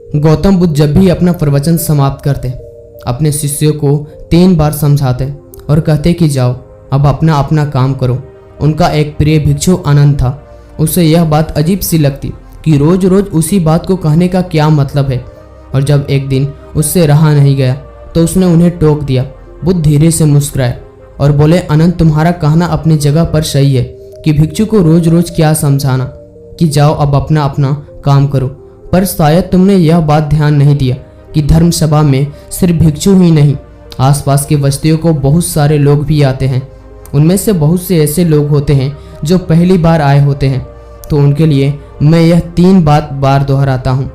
गौतम बुद्ध जब भी अपना प्रवचन समाप्त करते अपने शिष्यों को 3 बार समझाते और कहते कि जाओ अब अपना अपना काम करो। उनका एक प्रिय भिक्षु अनंत था। उसे यह बात अजीब सी लगती कि रोज रोज उसी बात को कहने का क्या मतलब है। और जब एक दिन उससे रहा नहीं गया तो उसने उन्हें टोक दिया। बुद्ध धीरे से मुस्कुराए और बोले, अनंत, तुम्हारा कहना अपनी जगह पर सही है कि भिक्षु को रोज रोज क्या समझाना कि जाओ अब अपना अपना काम करो। पर शायद तुमने यह बात ध्यान नहीं दिया कि धर्म सभा में सिर्फ भिक्षु ही नहीं, आसपास की बस्तियों को बहुत सारे लोग भी आते हैं। उनमें से बहुत से ऐसे लोग होते हैं जो पहली बार आए होते हैं। तो उनके लिए मैं यह 3 बार दोहराता हूँ।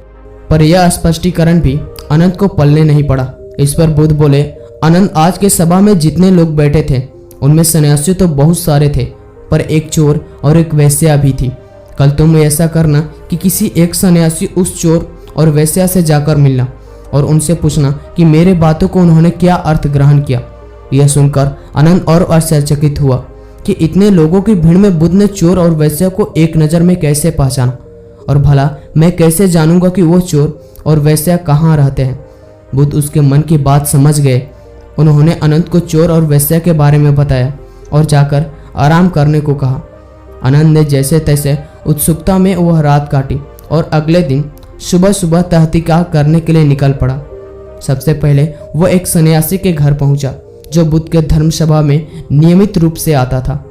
पर यह स्पष्टीकरण भी अनंत को पलने नहीं पड़ा। इस पर बुद्ध बोले, अनंत, आज के सभा में जितने लोग बैठे थे उनमें सन्यासी तो बहुत सारे थे, पर एक चोर और एक वेश्या भी थी। कल तुम ऐसा करना कि किसी एक सन्यासी उस चोर और वेश्या से जाकर मिलना और उनसे पूछना कि मेरे बातों को उन्होंने क्या अर्थ ग्रहण किया। यह सुनकर अनंत और आश्चर्यचकित हुआ कि इतने लोगों की भीड़ में बुद्ध ने चोर और वेश्या को एक नज़र में कैसे पहचाना, और भला मैं कैसे जानूंगा कि वो चोर और वेश्या कहाँ रहते हैं। बुद्ध उसके मन की बात समझ गए। उन्होंने अनंत को चोर और वेश्या के बारे में बताया और जाकर आराम करने को कहा। अनंत ने जैसे तैसे उत्सुकता में वह रात काटी और अगले दिन सुबह सुबह तहकीकात करने के लिए निकल पड़ा। सबसे पहले वह एक सन्यासी के घर पहुंचा जो बुद्ध के धर्म सभा में नियमित रूप से आता था।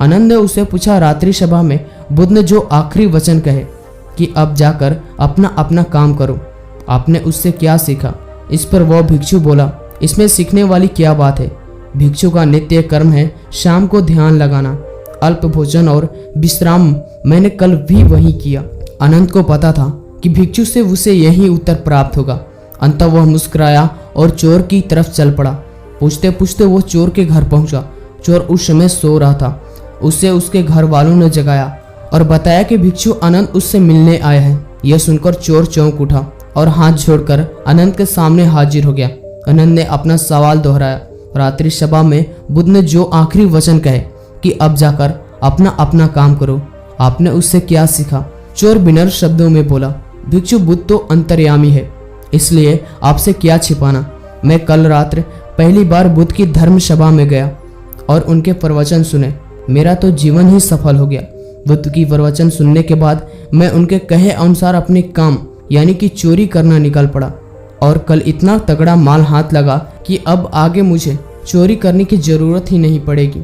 अनंत ने उसे पूछा, रात्रि सभा में बुद्ध ने जो आखिरी वचन कहे कि अब जाकर अपना अपना काम करो, आपने उससे क्या सीखा? इस पर वह भिक्षु बोला, इसमें सीखने वाली क्या बात है? भिक्षु का नित्य कर्म है शाम को ध्यान लगाना, अल्प भोजन और विश्राम। मैंने कल भी वही किया। अनंत को पता था कि भिक्षु से उसे यही उत्तर प्राप्त होगा। अंततः वह मुस्कुराया और चोर की तरफ चल पड़ा। पूछते पूछते वो चोर के घर पहुंचा। चोर उस समय सो रहा था। उसे उसके घर वालों ने जगाया और बताया कि भिक्षु अनंत उससे मिलने आया है। यह सुनकर चोर चौंक उठा और हाथ जोड़कर अनंत के सामने हाजिर हो गया। अनंत ने अपना सवाल दोहराया। रात्रि सभा में बुद्ध ने जो आखिरी वचन कहे कि अब जाकर अपना अपना काम करो, आपने उससे क्या सीखा? चोर विनम्र शब्दों में बोला, भिक्षु, बुद्ध तो अंतर्यामी है, इसलिए आपसे क्या छिपाना। मैं कल रात्र पहली बार बुद्ध की धर्म सभा में गया और उनके प्रवचन सुने। मेरा तो जीवन ही सफल हो गया। बुद्ध की प्रवचन सुनने के बाद मैं उनके कहे अनुसार अपने काम यानी कि चोरी करना निकल पड़ा और कल इतना तगड़ा माल हाथ लगा कि अब आगे मुझे चोरी करने की जरूरत ही नहीं पड़ेगी।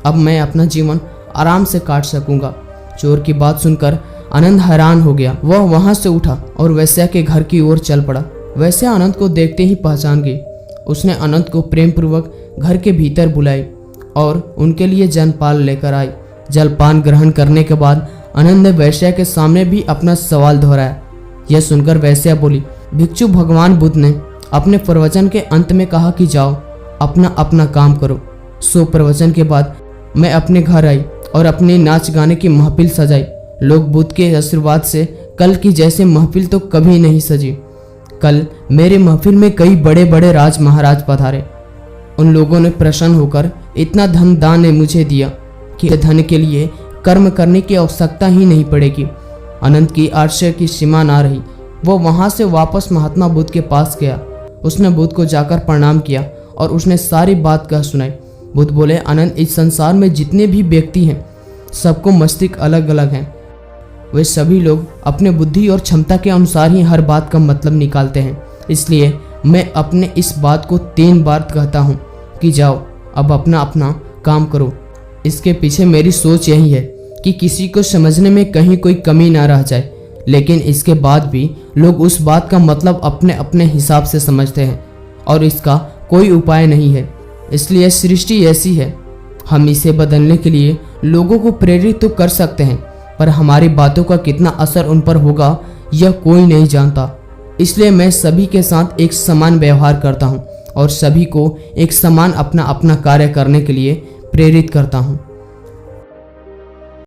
अब मैं अपना जीवन आराम से काट सकूंगा। चोर की बात सुनकर अनंत हैरान हो गया। वह वहां से उठा और वेश्या के घर की ओर चल पड़ा। वेश्या अनंत को देखते ही पहचान गई। उसने अनंत को प्रेम पूर्वक घर के भीतर बुलाई और उनके लिए जलपान लेकर आई। जलपान ग्रहण करने के बाद अनंत ने वेश्या के सामने भी अपना सवाल दोहराया। यह सुनकर वेश्या बोली, भिक्षु, भगवान बुद्ध ने अपने प्रवचन के अंत में कहा कि जाओ अपना अपना काम करो। सो प्रवचन के बाद मैं अपने घर आई और अपनी नाच गाने की महफिल सजाई। लोग बुद्ध के आशीर्वाद से कल की जैसे महफिल तो कभी नहीं सजी। कल मेरे महफिल में कई बड़े बड़े राज महाराज पधारे। उन लोगों ने प्रसन्न होकर इतना धन दान ने मुझे दिया कि धन के लिए कर्म करने की आवश्यकता ही नहीं पड़ेगी। अनंत की आश्चर्य की सीमा ना रही। वो वहां से वापस महात्मा बुद्ध के पास गया। उसने बुद्ध को जाकर प्रणाम किया और उसने सारी बात कह सुनाई। बुद्ध बोले, अनंत, इस संसार में जितने भी व्यक्ति हैं सबको मस्तिष्क अलग अलग हैं। वे सभी लोग अपने बुद्धि और क्षमता के अनुसार ही हर बात का मतलब निकालते हैं। इसलिए मैं अपने इस बात को 3 बार कहता हूँ कि जाओ अब अपना अपना काम करो। इसके पीछे मेरी सोच यही है कि किसी को समझने में कहीं कोई कमी ना रह जाए, लेकिन इसके बाद भी लोग उस बात का मतलब अपने अपने हिसाब से समझते हैं और इसका कोई उपाय नहीं है। इसलिए सृष्टि ऐसी है, हम इसे बदलने के लिए लोगों को प्रेरित तो कर सकते हैं, पर हमारी बातों का कितना असर उन पर होगा यह कोई नहीं जानता। इसलिए मैं सभी के साथ एक समान व्यवहार करता हूँ और सभी को एक समान अपना अपना कार्य करने के लिए प्रेरित करता हूँ।